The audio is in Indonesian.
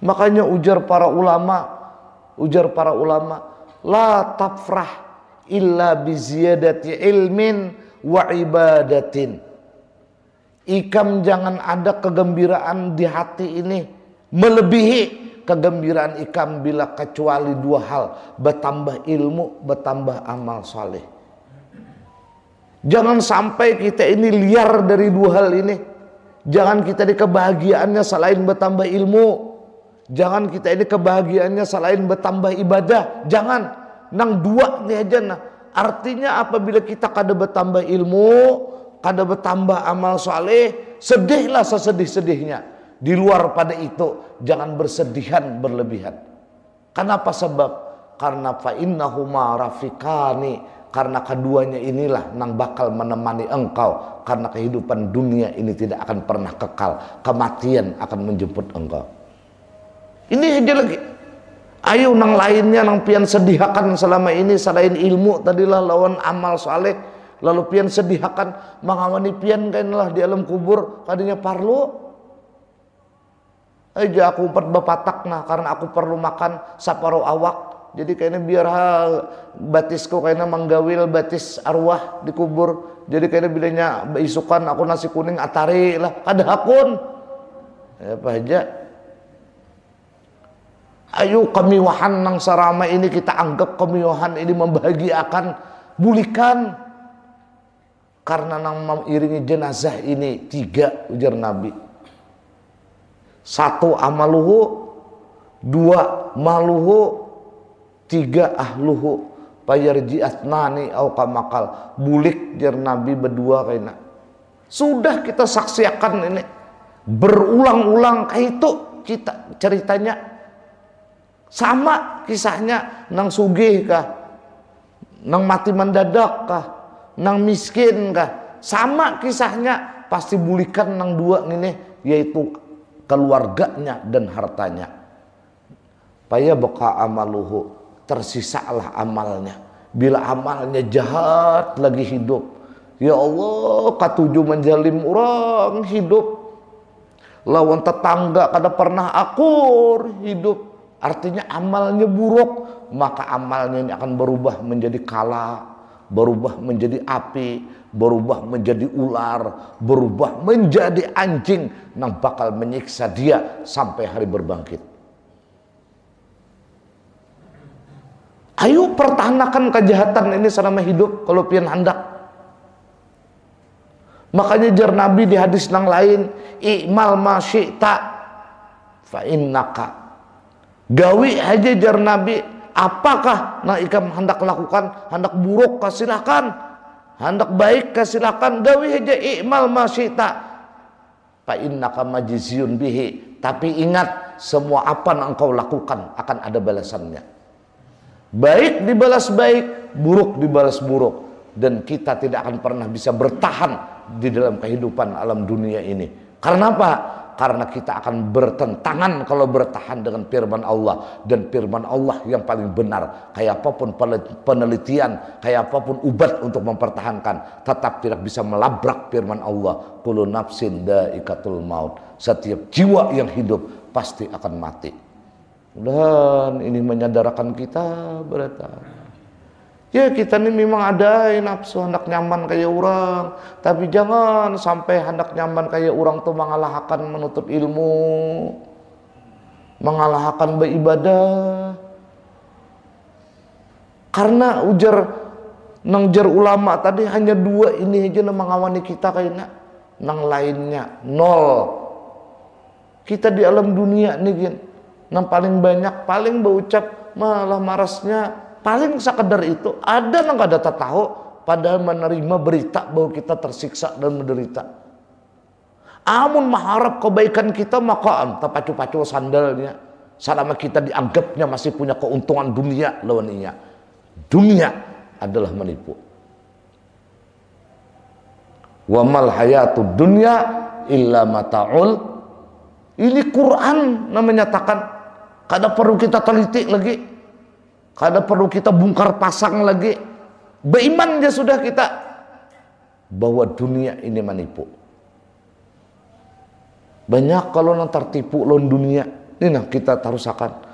Makanya ujar para ulama, la tafrah illa bi ziyadati ilmin wa ibadatin. Ikam jangan ada kegembiraan di hati ini melebihi kegembiraan ikam bila kecuali dua hal, bertambah ilmu, bertambah amal saleh. Jangan sampai kita ini liar dari dua hal ini. Jangan kita ini kebahagiaannya selain bertambah ilmu. Jangan kita ini kebahagiaannya selain bertambah ibadah. Jangan, nang dua nih aja nah. Artinya apabila kita kada bertambah ilmu, kada bertambah amal saleh, sedihlah sesedih-sedihnya. Di luar pada itu, jangan bersedihan berlebihan. Kenapa sebab? Karena fa innahuma rafiqani, karena keduanya inilah nang bakal menemani engkau, karena kehidupan dunia ini tidak akan pernah kekal, kematian akan menjemput engkau. Ini aja lagi. Ayo nang lainnya nang pian sedihakan selama ini selain ilmu tadilah lawan amal saleh, lalu pian sedihakan mangawani pian kainlah di alam kubur kadinya parlu. Aja aku empat bapatak nah karena aku perlu makan saparuh awak. Jadi kayaknya biar batisku kayaknya menggawil batis arwah di kubur. Jadi kayaknya bilanya isukan aku nasi kuning atari lah kada hakun. Ya apa aja. Ayo kemiwahan nang sarama ini kita anggap kemiwahan ini membahagiakan, bulikan. Karena nang mengiringi jenazah ini tiga ujar Nabi. Satu amaluhu, dua maluhu, tiga ahluhu. Payarji'at nani au kamakal. Bulik jar Nabi berdua kayaknya. Sudah kita saksikan ini berulang-ulang kayak itu kita ceritanya. Sama kisahnya nang sugih kah, nang mati mendadak kah, nang miskin kah. Sama kisahnya pasti bulikan nang dua ini, yaitu keluarganya dan hartanya. Paya beka amaluhu, tersisalah amalnya. Bila amalnya jahat lagi hidup, ya Allah katuju menjalim orang hidup. Lawan tetangga kada pernah akur hidup. Artinya amalnya buruk, maka amalnya ini akan berubah menjadi kala, berubah menjadi api, berubah menjadi ular, berubah menjadi anjing yang bakal menyiksa dia sampai hari berbangkit. Ayo pertahankan kejahatan ini selama hidup kalau pian hendak. Makanya jar Nabi di hadis yang lain, i'mal ma syi'ta fa innaka. Gawi aja jar Nabi, apakah nah ikam hendak lakukan, hendak buruk kasilakan, hendak baik kasilakan, gawi aja i'mal ma syi'ta fa innaka majziyun bihi. Tapi ingat, semua apa yang engkau lakukan akan ada balasannya. Baik dibalas baik, buruk dibalas buruk. Dan kita tidak akan pernah bisa bertahan di dalam kehidupan alam dunia ini. Karena apa? Karena kita akan bertentangan kalau bertahan dengan firman Allah. Dan firman Allah yang paling benar. Kayak apapun penelitian, kayak apapun ubat untuk mempertahankan, tetap tidak bisa melabrak firman Allah. Kullu nafsin dha'iqatul maut. Setiap jiwa yang hidup pasti akan mati. Dan ini menyadarkan kita berarti. Ya kita ini memang ada nafsu hendak nyaman kayak orang, tapi jangan sampai hendak nyaman kayak orang tuh mengalahkan menuntut ilmu, mengalahkan beribadah. Karena ujar ulama tadi hanya dua ini aja yang mengawani kita kayaknya, nang lainnya nol. Kita di alam dunia nih, nang paling banyak paling berucap malah marasnya. Paling sekedar itu, ada yang kada tahu padahal menerima berita bahwa kita tersiksa dan menderita. Amun mengharap kebaikan kita maka pacu-pacu sandalnya. Selama kita dianggapnya masih punya keuntungan dunia lawannya. Dunia adalah menipu. Wa mal hayatud dunya illa mata'ul. Ini Quran namanya menyatakan, kada perlu kita teliti lagi. Kada perlu kita bongkar pasang lagi. Beriman aja sudah kita bahwa dunia ini menipu. Banyak kalau nang tertipu lawan dunia. Ini nah kita tarusakan